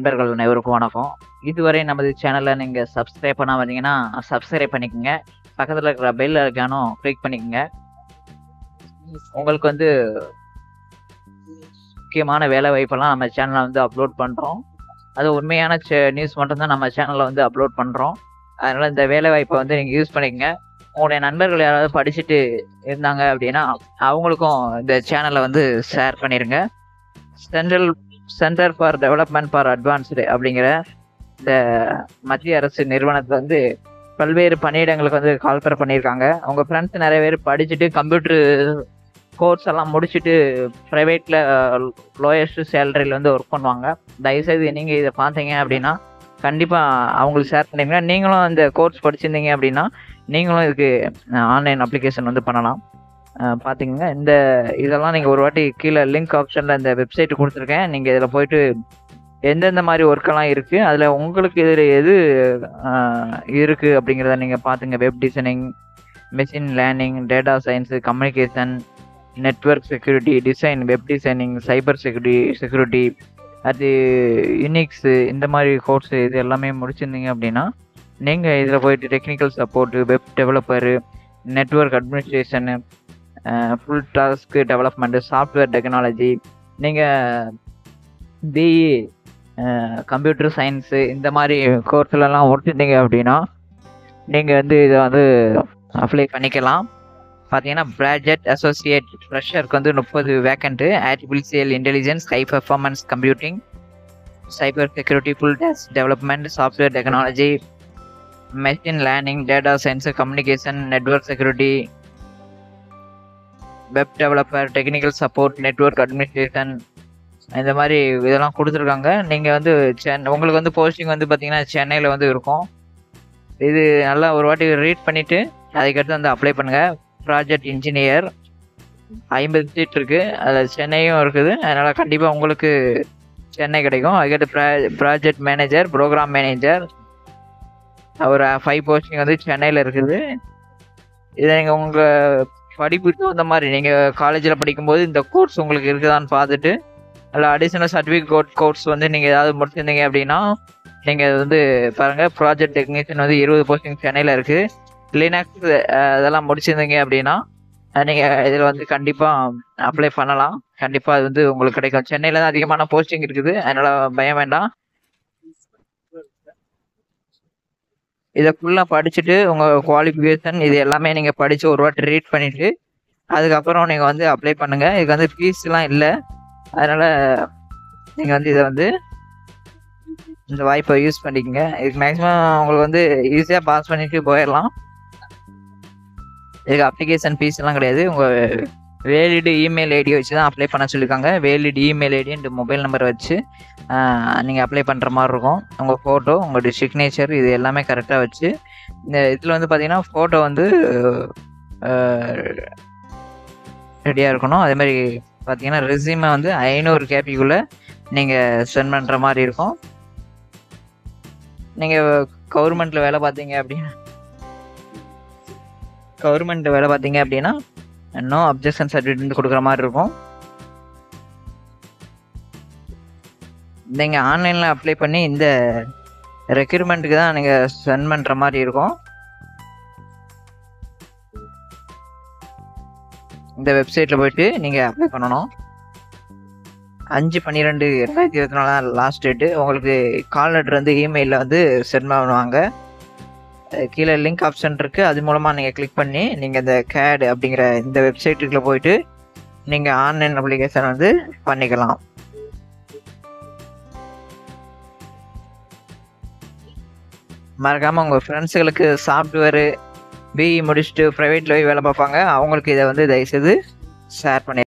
நண்பர்கள் அனைவருக்கும் வணக்கம். இதுவரை நமது சேனலை நீங்கள் சப்ஸ்கிரைப் பண்ண வந்தீங்கன்னா சப்ஸ்கிரைப் பண்ணிக்கோங்க. பக்கத்தில் இருக்கிற பெல் ஐக்கானும் கிளிக் பண்ணிக்கோங்க. உங்களுக்கு வந்து முக்கியமான வேலை வாய்ப்பெல்லாம் நம்ம சேனலில் வந்து அப்லோட் பண்ணுறோம். அது உண்மையான நியூஸ் மட்டும்தான் நம்ம சேனலில் வந்து அப்லோட் பண்ணுறோம். அதனால் இந்த வேலை வாய்ப்பை வந்து நீங்கள் யூஸ் பண்ணிக்கோங்க. உங்களுடைய நண்பர்கள் யாராவது படிச்சுட்டு இருந்தாங்க அப்படின்னா அவங்களுக்கும் இந்த சேனலை வந்து ஷேர் பண்ணிடுங்க. Centre for development for advanced அப்படிங்கிற இந்த மத்திய அரசு நிறுவனத்தில் வந்து பல்வேறு பணியிடங்களுக்கு வந்து கால்பர் பண்ணியிருக்காங்க. அவங்க ஃப்ரெண்ட்ஸ் நிறைய பேர் படிச்சுட்டு கம்ப்யூட்டர் கோர்ஸ் எல்லாம் முடிச்சுட்டு ப்ரைவேட்டில் லோயஸ்ட் சேலரியில் வந்து ஒர்க் பண்ணுவாங்க. தயவுசெய்து நீங்கள் இதை பார்த்தீங்க அப்படின்னா கண்டிப்பாக அவங்களுக்கு ஷேர் பண்ணிடுங்க. நீங்களும் இந்த கோர்ஸ் படிச்சிருந்தீங்க அப்படின்னா நீங்களும் இதுக்கு ஆன்லைன் அப்ளிகேஷன் வந்து பண்ணலாம். பார்த்திங்கன்னா இதெல்லாம் நீங்கள் ஒரு வாட்டி கீழே லிங்க் ஆப்ஷனில் இந்த வெப்சைட்டு கொடுத்துருக்கேன். நீங்கள் இதில் போயிட்டு எந்தெந்த மாதிரி ஒர்க்கெல்லாம் இருக்குது, அதில் உங்களுக்கு இதில் எது இருக்குது அப்படிங்கிறத நீங்கள் பார்த்துங்க. Web designing, machine learning, data science, communication, network security, design, web designing, cyber security, அது யூனிக்ஸு, இந்த மாதிரி கோர்ஸு இது எல்லாமே முடிச்சிருந்தீங்க அப்படின்னா நீங்கள் இதில் போயிட்டு technical support, web developer, network administration, full task development, software technology, நீங்கள் பிஇ கம்ப்யூட்டர் சயின்ஸு இந்த மாதிரி கோர்ஸ்லலாம் முடிச்சிருந்தீங்க அப்படின்னா நீங்கள் வந்து இதை வந்து அப்ளை பண்ணிக்கலாம். பார்த்தீங்கன்னா ப்ராஜெக்ட் அசோசியேட் ஃப்ரெஷருக்கு வந்து 30 vacant. Artificial intelligence, high performance computing, cyber security, full டாஸ்க் development, software technology, machine learning, data science, communication, network security, web developer, technical support, network administration, இந்த மாதிரி இதெல்லாம் கொடுத்துருக்காங்க. நீங்கள் வந்து உங்களுக்கு வந்து போஸ்டிங் வந்து பார்த்தீங்கன்னா சென்னையில் வந்து இருக்கும். இது நல்லா ஒரு வாட்டி ரீட் பண்ணிவிட்டு அதுக்கடுத்து வந்து அப்ளை பண்ணுங்கள். ப்ராஜெக்ட் இன்ஜினியர் 50 சீட் இருக்குது, அதில் சென்னையும் இருக்குது. அதனால் கண்டிப்பாக உங்களுக்கு சென்னை கிடைக்கும். அதுக்கடுத்து ப்ராஜெக்ட் மேனேஜர், ப்ரோக்ராம் மேனேஜர், ஒரு 5 போஸ்டிங் வந்து சென்னையில் இருக்குது. இதை நீங்கள் உங்கள் படிப்புக்கு அந்த மாதிரி நீங்கள் காலேஜில் படிக்கும்போது இந்த கோர்ஸ் உங்களுக்கு இருக்குதான்னு பார்த்துட்டு அதில் அடிஷ்னல் சர்டிஃபிகேட் கோர்ஸ் வந்து நீங்கள் ஏதாவது முடிச்சிருந்தீங்க அப்படின்னா நீங்கள் வந்து பாருங்கள். ப்ராஜெக்ட் டெக்னீஷியன் வந்து 20 போஸ்டிங் சென்னையில் இருக்குது. லினக்ஸ் அதெல்லாம் முடிச்சிருந்தீங்க அப்படின்னா நீங்கள் இதில் வந்து கண்டிப்பாக அப்ளை பண்ணலாம். கண்டிப்பாக அது வந்து உங்களுக்கு கிடைக்கும். சென்னையில் தான் அதிகமான போஸ்டிங் இருக்குது, அதனால் பயம் வேண்டாம். இதை ஃபுல்லாக படிச்சுட்டு உங்கள் குவாலிஃபிகேஷன் இது எல்லாமே நீங்கள் படித்து ஒரு வாட்டி ரீட் பண்ணிவிட்டு அதுக்கப்புறம் நீங்கள் வந்து அப்ளை பண்ணுங்கள். இதுக்கு வந்து ஃபீஸ்லாம் இல்லை. அதனால் நீங்கள் வந்து இதை வந்து இந்த வாய்ப்பை யூஸ் பண்ணிக்கோங்க. இதுக்கு மேக்ஸிமம் உங்களுக்கு வந்து ஈஸியாக பாஸ் பண்ணிவிட்டு போயிடலாம். இதுக்கு அப்ளிகேஷன் ஃபீஸ்லாம் கிடையாது. உங்கள் வேலிடு இமெயில் ஐடியை வச்சு தான் அப்ளை பண்ண சொல்லியிருக்காங்க. Valid email ID and mobile நம்பரை வச்சு நீங்கள் அப்ளை பண்ணுற மாதிரி இருக்கும். உங்கள் ஃபோட்டோ, உங்களுடைய சிக்னேச்சர் இது எல்லாமே கரெக்டாக வச்சு இந்த இதில் வந்து பார்த்தீங்கன்னா ஃபோட்டோ வந்து ரெடியாக இருக்கணும். அதே மாதிரி பார்த்தீங்கன்னா ரெஸ்யூமை வந்து 500 கேபிக்குள்ளே நீங்கள் சென்ட் பண்ணுற மாதிரி இருக்கும். நீங்கள் கவர்மெண்ட்டில் வேலை பார்த்தீங்க அப்படின்னா நோ அப்ஜெக்ஷன் சர்டிஃபிகேட் கொடுக்குற மாதிரி இருக்கும். நீங்கள் ஆன்லைனில் அப்ளை பண்ணி இந்த ரெக்ரூட்மெண்ட்டுக்கு தான் நீங்கள் சென்ட் பண்ணுற மாதிரி இருக்கும். இந்த வெப்சைட்டில் போய்ட்டு நீங்கள் அப்ளை பண்ணணும். 5/12/2024 லாஸ்ட் டேட்டு. உங்களுக்கு கால் லெட்டர் வந்து இமெயிலில் வந்து சென்ட் பண்ணுவாங்க. கீழே லிங்க் ஆப்ஷன் இருக்குது, அது மூலமாக நீங்கள் கிளிக் பண்ணி நீங்கள் இந்த கேட் அப்படிங்கிற இந்த வெப்சைட்டுக்குள்ளே போயிட்டு நீங்கள் ஆன்லைன் அப்ளிகேஷன் வந்து பண்ணிக்கலாம். மறக்காமல் உங்கள் ஃப்ரெண்ட்ஸுகளுக்கு சாஃப்ட்வேரு பிஇ முடிச்சுட்டு ப்ரைவேட்டில் போய் வேலை பார்ப்பாங்க அவங்களுக்கு இதை வந்து தயவுசெய்து ஷேர் பண்ணி